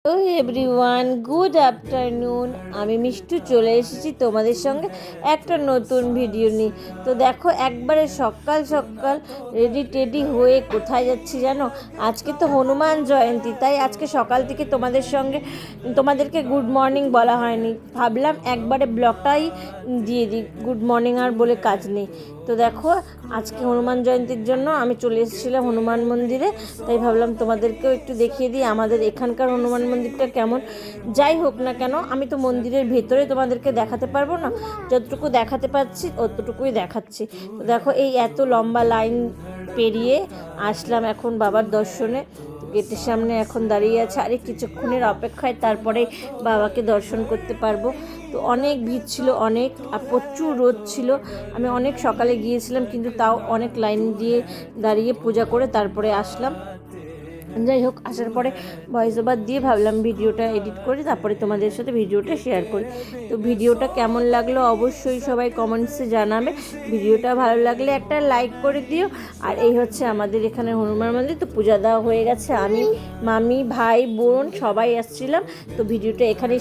Hello everyone, good afternoon. আমি মিষ্টু চলে এসেছি তোমাদের সঙ্গে একটা নতুন ভিডিও নিয়ে। তো দেখো, একবারে সকাল সকাল রেডি টেডি হয়ে কোথায় যাচ্ছি জানো? আজকে তো হনুমান জয়ন্তী, তাই আজকে সকাল থেকে তোমাদেরকে গুড মর্নিং বলা হয়নি, ভাবলাম একবারে ব্লগটাই দিয়ে দিই। গুড মর্নিং আর বলে কাজ নেই। তো দেখো, আজকে হনুমান জয়ন্তীর জন্য আমি চলে এসেছিলাম হনুমান মন্দিরে, তাই ভাবলাম তোমাদেরকেও একটু দেখিয়ে দিই আমাদের এখানকার হনুমান মন্দিরটা কেমন। যাই হোক না কেন, আমি তো মন্দিরের ভেতরে তোমাদেরকে দেখাতে পারবো না, যতটুকু দেখাতে পারছি অতটুকুই দেখাচ্ছি। তো দেখো, এই এত লম্বা লাইন পেরিয়ে আসলাম এখন বাবার দর্শনে। গেটের সামনে এখন দাঁড়িয়ে আছে, আরে কিছুক্ষণের অপেক্ষায় তারপরে বাবাকে দর্শন করতে পারবো। তো অনেক ভিড় ছিল, অনেক, আর প্রচুর রোদ ছিল। আমি অনেক সকালে গিয়েছিলাম, কিন্তু তাও অনেক লাইন দিয়ে দাঁড়িয়ে পূজা করে তারপরে আসলাম। যাই হোক, আসার পরে ভয়েস ওভার দিয়ে ভাবলাম ভিডিওটা এডিট করে তারপরে তোমাদের সাথে ভিডিওটা শেয়ার করি। তো ভিডিওটা কেমন লাগলো অবশ্যই সবাই কমেন্টসে জানাবে। ভিডিওটা ভালো লাগলে একটা লাইক করে দিও। আর এই হচ্ছে আমাদের এখানে হনুমান মন্দির। তো পূজা দেওয়া হয়ে গেছে, আমি, মামি, ভাই, বোন সবাই আসছিলাম। তো ভিডিওটা এখানেই